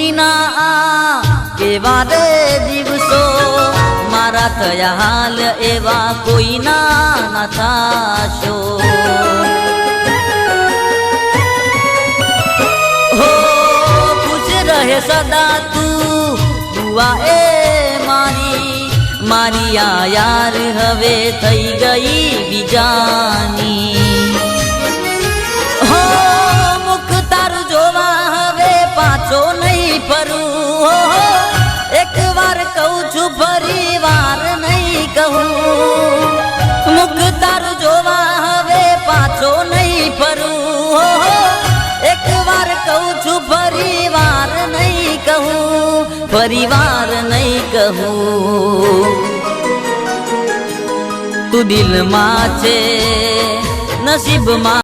જિંદગીના કેવા રે દિવસો મારા થયા હાલ એવા કોઈના ના થાશો હો ખુશ રહે સદા તું દુઆ એ મારી આ યાર હવે થઈ ગઈ બીજાની હો મુખ તારું જોવા હવે પાછો નહીં ફરું હો એક વાર કહું છું ફરી વાર નહીં કહું મુખ તારું જોવા હવે પાછો નહીં ફરું હો એક વાર કહું છું ફરી વાર નહીં કહું ફરી વાર નહીં કહું તું દિલમાં છે નસીબમાં